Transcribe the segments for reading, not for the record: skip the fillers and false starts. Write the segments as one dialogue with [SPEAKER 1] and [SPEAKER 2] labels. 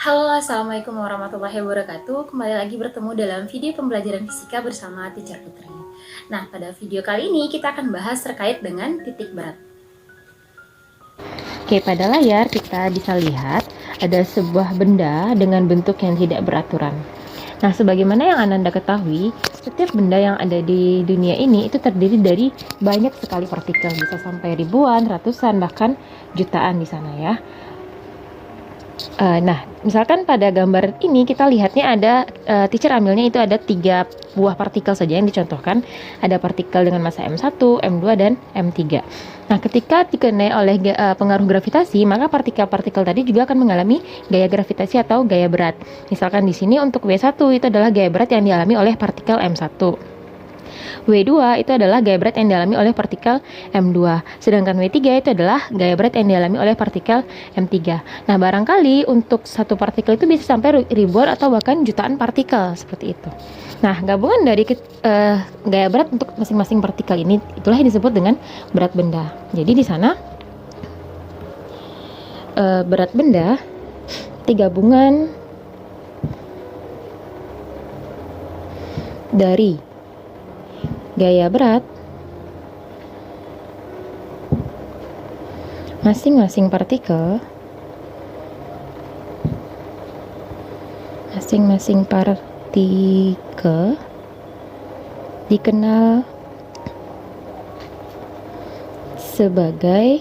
[SPEAKER 1] Halo, Assalamualaikum warahmatullahi wabarakatuh. Kembali lagi bertemu dalam video pembelajaran fisika bersama Teacher Putri. Nah, pada video kali ini kita akan bahas terkait dengan titik berat.
[SPEAKER 2] Oke, pada layar kita bisa lihat ada sebuah benda dengan bentuk yang tidak beraturan. Nah, sebagaimana yang Ananda ketahui, setiap benda yang ada di dunia ini itu terdiri dari banyak sekali partikel, bisa sampai ribuan, ratusan, bahkan jutaan di sana ya. Nah, misalkan pada gambar ini kita lihatnya ada teacher ambilnya itu ada 3 buah partikel saja yang dicontohkan. Ada partikel dengan massa M1, M2, dan M3. Nah, ketika dikenai oleh pengaruh gravitasi, maka partikel-partikel tadi juga akan mengalami gaya gravitasi atau gaya berat. Misalkan di sini untuk W1 itu adalah gaya berat yang dialami oleh partikel M1. W2 itu adalah gaya berat yang dialami oleh partikel M2. Sedangkan W3 itu adalah gaya berat yang dialami oleh partikel M3. Nah, barangkali untuk satu partikel itu bisa sampai ribuan atau bahkan jutaan partikel seperti itu. Nah, gabungan dari gaya berat untuk masing-masing partikel ini itulah yang disebut dengan berat benda. Jadi di sana berat benda itu gabungan dari gaya berat masing-masing partikel dikenal sebagai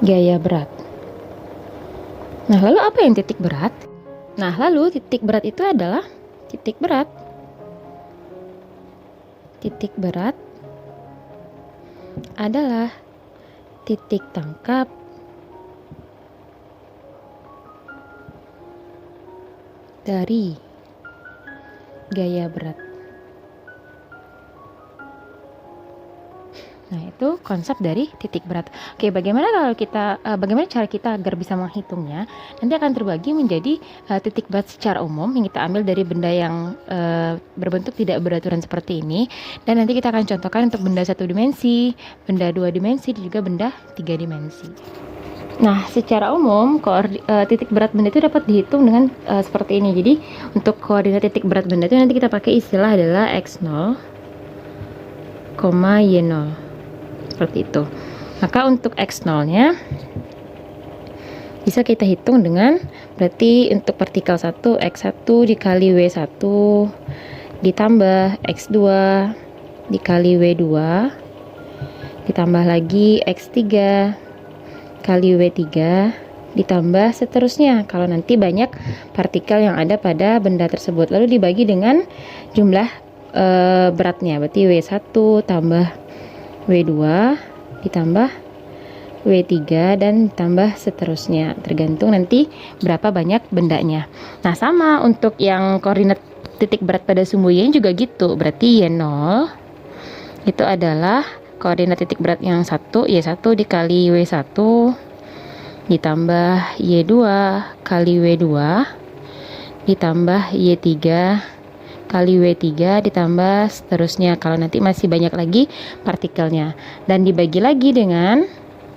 [SPEAKER 2] gaya berat. Nah, lalu apa yang titik berat? Nah, lalu titik berat itu adalah titik berat adalah titik tangkap dari gaya berat. Nah, itu konsep dari titik berat. Oke, bagaimana cara kita agar bisa menghitungnya? Nanti akan terbagi menjadi titik berat secara umum yang kita ambil dari benda yang berbentuk tidak beraturan seperti ini, dan nanti kita akan contohkan untuk benda 1 dimensi, benda 2 dimensi, dan juga benda 3 dimensi. Nah, secara umum titik berat benda itu dapat dihitung dengan seperti ini. Jadi, untuk koordinat titik berat benda itu nanti kita pakai istilah adalah x0, y0. Seperti itu. Maka untuk x0-nya bisa kita hitung dengan berarti untuk partikel 1 x1 dikali w1 ditambah x2 dikali w2 ditambah lagi x3 kali w3 ditambah seterusnya kalau nanti banyak partikel yang ada pada benda tersebut, lalu dibagi dengan jumlah beratnya, berarti w1 tambah W2 ditambah W3 dan ditambah seterusnya, tergantung nanti berapa banyak bendanya. Nah, sama untuk yang koordinat titik berat pada sumbu Y juga gitu, berarti Y0 itu adalah koordinat titik berat yang 1, Y1 dikali W1 ditambah Y2 kali W2 ditambah Y3 kali W3 ditambah seterusnya kalau nanti masih banyak lagi partikelnya, dan dibagi lagi dengan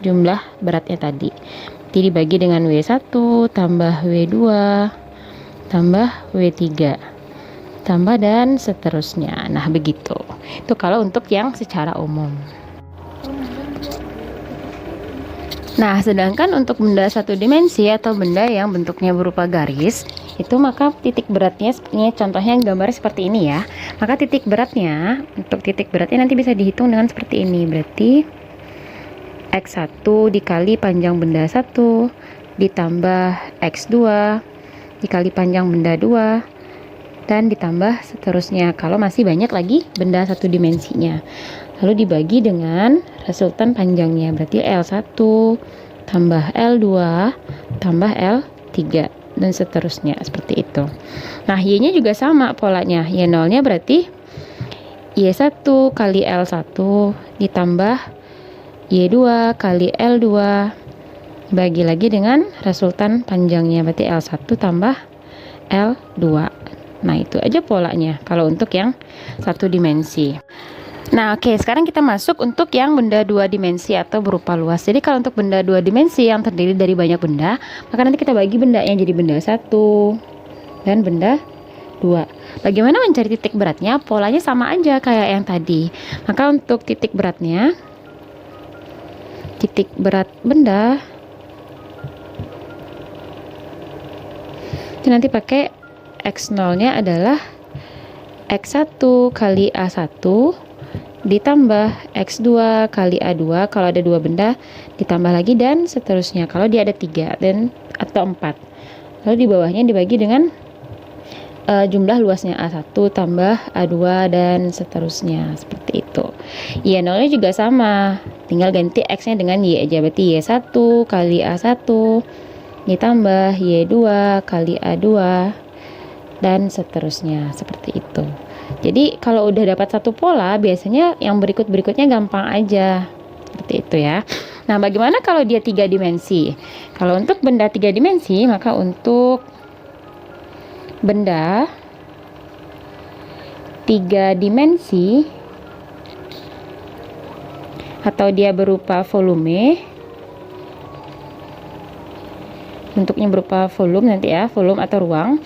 [SPEAKER 2] jumlah beratnya tadi. Jadi dibagi dengan W1 tambah W2 tambah W3 tambah dan seterusnya. Nah, begitu. Itu kalau untuk yang secara umum. Nah, sedangkan untuk benda 1 dimensi atau benda yang bentuknya berupa garis, itu maka titik beratnya sepertinya contohnya gambarnya seperti ini ya. Maka titik beratnya, untuk titik beratnya nanti bisa dihitung dengan seperti ini. Berarti x1 dikali panjang benda 1 ditambah x2 dikali panjang benda 2 dan ditambah seterusnya kalau masih banyak lagi benda 1 dimensinya. Lalu dibagi dengan resultan panjangnya, berarti L1 tambah L2 tambah L3 dan seterusnya, seperti itu. Nah, Y-nya juga sama polanya. Y0-nya berarti Y1 kali L1 ditambah Y2 kali L2 bagi lagi dengan resultan panjangnya, berarti L1 tambah L2. Nah, itu aja polanya kalau untuk yang 1 dimensi. Nah, oke, sekarang kita masuk untuk yang benda dua dimensi atau berupa luas. Jadi kalau untuk benda dua dimensi yang terdiri dari banyak benda, maka nanti kita bagi bendanya jadi benda satu dan benda dua. Bagaimana mencari titik beratnya? Polanya sama aja kayak yang tadi. Maka untuk titik beratnya, titik berat benda itu nanti pakai X0 nya adalah X1 kali A1 ditambah X2 kali A2 kalau ada dua benda, ditambah lagi dan seterusnya kalau dia ada 3 dan atau 4. Lalu di bawahnya dibagi dengan jumlah luasnya A1 tambah A2 dan seterusnya, seperti itu. Y0 nya juga sama, tinggal ganti X nya dengan Y aja, berarti Y1 kali A1 ditambah Y2 kali A2 dan seterusnya, seperti itu. Jadi kalau udah dapat satu pola, biasanya yang berikutnya gampang aja, seperti itu ya. Nah, bagaimana kalau dia 3 dimensi? Kalau untuk benda 3 dimensi, maka untuk benda 3 dimensi atau dia berupa volume, bentuknya berupa volume nanti ya, volume atau ruang.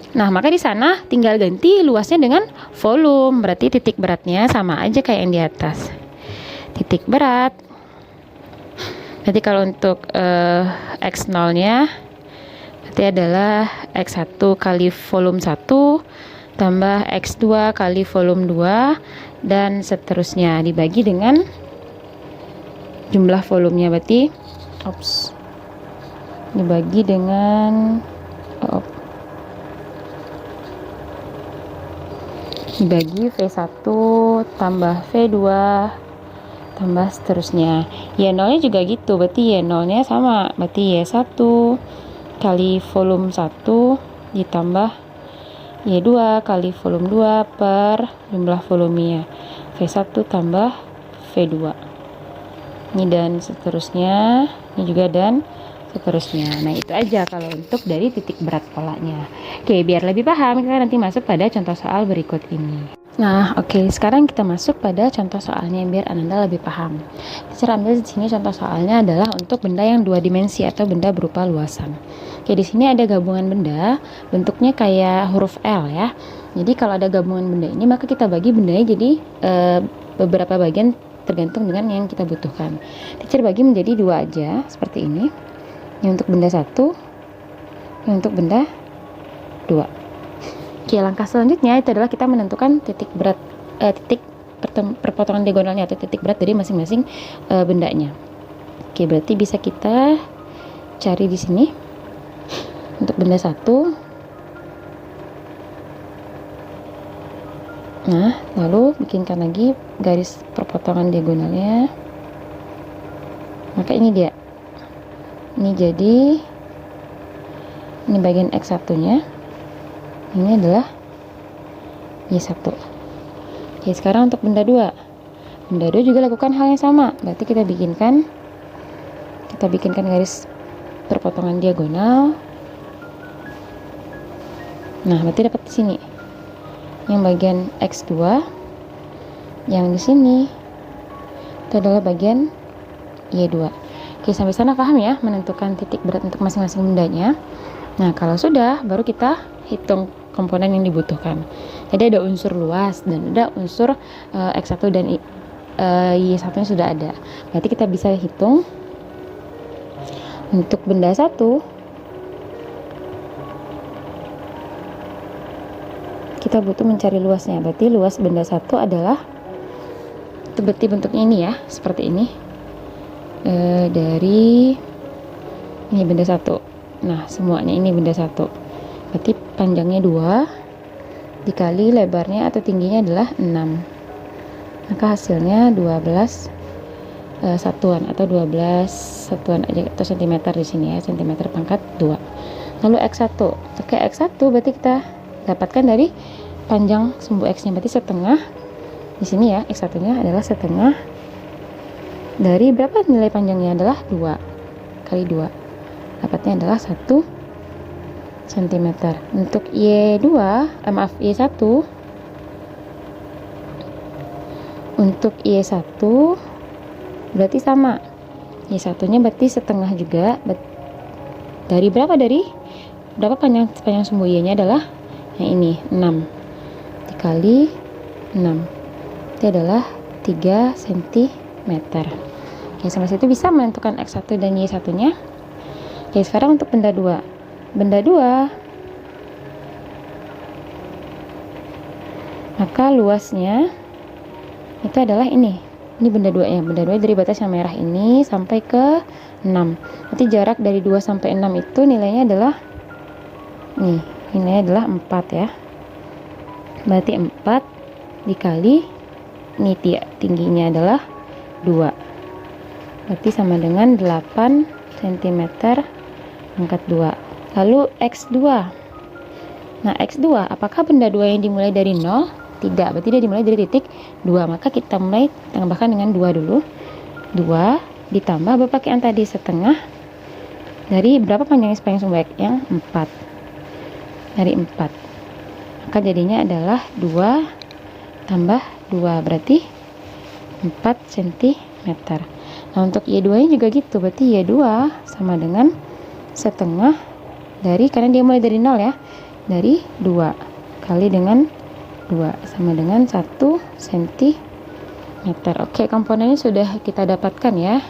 [SPEAKER 2] Nah, maka di sana tinggal ganti luasnya dengan volume. Berarti titik beratnya sama aja kayak yang di atas. Titik berat. Berarti kalau untuk X0-nya berarti adalah X1 kali volume 1 tambah X2 kali volume 2 dan seterusnya dibagi dengan jumlah volumenya, berarti dibagi dengan dibagi V1 tambah V2 tambah seterusnya. Y0 nya juga gitu, berarti Y0 nya sama, berarti Y1 kali volume 1 ditambah Y2 kali volume 2 per jumlah volumenya, V1 tambah V2 ini dan seterusnya, ini juga dan seterusnya. Nah, itu aja kalau untuk dari titik berat polanya. Oke, biar lebih paham kita nanti masuk pada contoh soal berikut ini. Nah, oke, sekarang kita masuk pada contoh soalnya biar Ananda lebih paham. Kita ambil di sini contoh soalnya adalah untuk benda yang 2 dimensi atau benda berupa luasan. Oke, di sini ada gabungan benda, bentuknya kayak huruf L ya. Jadi kalau ada gabungan benda ini, maka kita bagi bendanya jadi beberapa bagian tergantung dengan yang kita butuhkan. Teacher bagi menjadi 2 aja, seperti ini. Ini untuk benda 1, ini untuk benda 2. Oke, langkah selanjutnya itu adalah kita menentukan titik berat, titik perpotongan diagonalnya atau titik berat dari masing-masing bendanya. Oke, berarti bisa kita cari di sini untuk benda 1. Nah, lalu bikinkan lagi garis perpotongan diagonalnya. Maka ini dia. Ini jadi ini bagian X1 nya, ini adalah Y1. Oke, sekarang untuk benda 2 juga lakukan hal yang sama, berarti kita bikinkan garis perpotongan diagonal. Nah, berarti dapat di sini yang bagian X2, yang di sini itu adalah bagian Y2. Oke, sampai sana paham ya menentukan titik berat untuk masing-masing bendanya. Nah, kalau sudah, baru kita hitung komponen yang dibutuhkan. Jadi ada unsur luas dan ada unsur X1 dan Y1 nya sudah ada. Berarti kita bisa hitung untuk benda 1 kita butuh mencari luasnya. Berarti luas benda 1 adalah itu, berarti bentuknya ini ya, seperti ini. Dari ini benda 1. Nah, semuanya ini benda 1. Berarti panjangnya 2 dikali lebarnya atau tingginya adalah 6. Maka hasilnya 12 satuan atau 12 satuan aja atau cm di sini ya, cm pangkat 2. Lalu X1. Oke, X1 berarti kita dapatkan dari panjang sumbu X-nya, berarti setengah. Di sini ya, X1-nya adalah setengah dari berapa nilai panjangnya adalah 2 kali 2. Dapatnya adalah 1 cm. Untuk Y1 Untuk Y1 berarti sama, Y1 nya berarti setengah juga. Dari berapa panjang sumbu Y nya adalah yang ini 6 dikali 6, itu adalah 3 cm. Oke, sampai situ bisa menentukan X1 dan Y1 nya. Oke, sekarang untuk benda 2. Benda 2, maka luasnya itu adalah ini benda 2 ya. Benda 2 dari batas yang merah ini sampai ke 6. Nanti jarak dari 2 sampai 6 itu nilainya adalah nilainya adalah 4 ya. Berarti 4 dikali ini tingginya adalah 2. Berarti sama dengan 8 cm pangkat 2. Lalu X2. Nah, X2, apakah benda 2 yang dimulai dari 0? Tidak, berarti dia dimulai dari titik 2. Maka kita mulai tambahkan dengan 2 dulu. 2 ditambah berapa yang tadi, setengah dari berapa panjangnya sepanjang sumbu X? Yang 4. Dari 4. Maka jadinya adalah 2 tambah 2, berarti 4 cm. Nah, untuk Y2 nya juga gitu, berarti Y2 sama dengan setengah dari, karena dia mulai dari 0 ya, dari 2 kali dengan 2 sama dengan 1 cm. Oke, komponennya sudah kita dapatkan ya.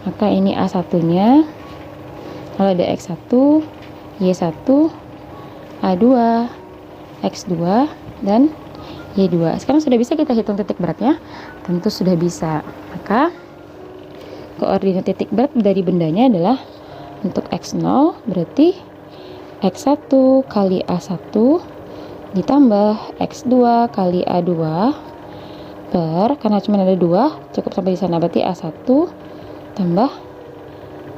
[SPEAKER 2] Maka ini A1 nya, kalau ada X1, Y1, A2, X2, dan Y2. Sekarang sudah bisa kita hitung titik beratnya? Tentu sudah bisa. Maka koordinat titik berat dari bendanya adalah untuk X0 berarti X1 kali A1 ditambah X2 kali A2 per, karena cuma ada 2 cukup sampai di sana, berarti A1 tambah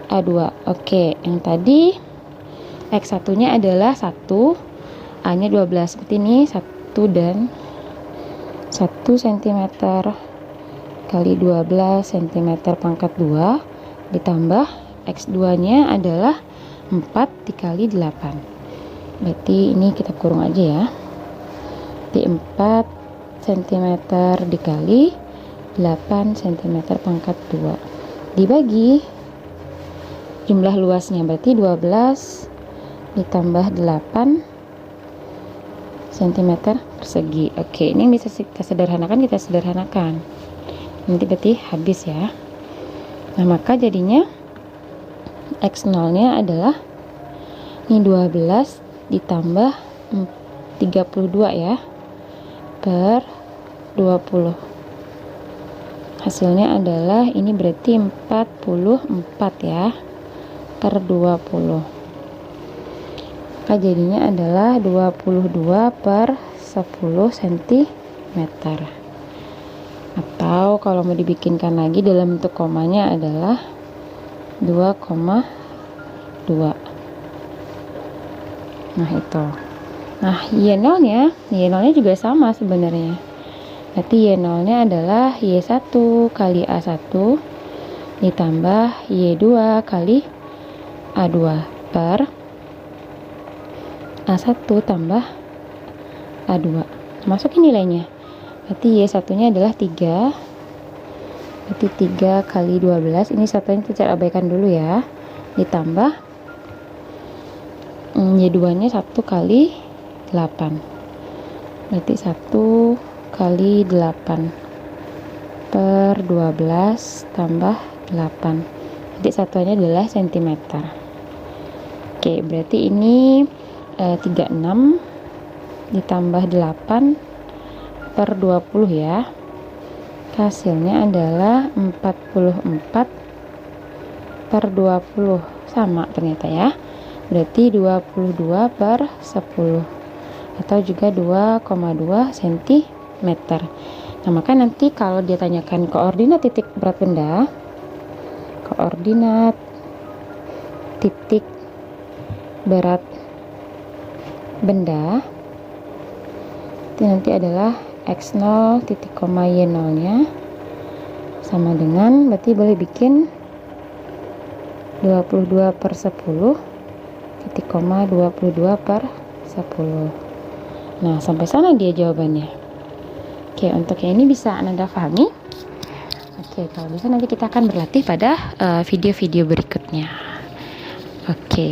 [SPEAKER 2] A2. Oke, yang tadi X1 nya adalah 1, A nya 12, seperti ini 1 dan 1 cm kali 12 cm pangkat 2 ditambah X2 nya adalah 4 dikali 8. Berarti ini kita kurung aja ya. Di 4 cm dikali 8 cm pangkat 2 dibagi jumlah luasnya, berarti 12 ditambah 8 cm persegi. Oke, ini yang bisa kita sederhanakan, nanti berarti habis ya. Nah, maka jadinya X0 nya adalah ini 12 ditambah 32 ya per 20. Hasilnya adalah ini berarti 44 ya per 20. Maka jadinya adalah 22 per 10 cm. Atau kalau mau dibikinkan lagi dalam bentuk komanya adalah 2,2. Nah, itu. Nah, Y0 nya juga sama sebenarnya. Berarti Y0 nya adalah Y1 kali A1 ditambah Y2 kali A2 per A1 tambah A2. Masukin nilainya. Berarti Y1 nya adalah 3. Berarti 3 kali 12, ini satunya kita abaikan dulu ya, ditambah Y2 nya 1 kali 8, berarti 1 kali 8 per 12 tambah 8, jadi satuannya adalah cm. Oke, berarti ini 36 ditambah 8 per 20 ya. Hasilnya adalah 44 per 20, sama ternyata ya. Berarti 22 per 10 atau juga 2,2 cm. Nah, maka nanti kalau dia tanyakan koordinat titik berat benda, koordinat titik berat benda itu nanti adalah X0 titik koma Y0 nya sama dengan, berarti boleh bikin 22 per 10 titik koma 22 per 10. Nah, sampai sana dia jawabannya. Oke, untuk yang ini bisa Anda pahami? Oke, kalau bisa nanti kita akan berlatih pada video-video berikutnya. Oke.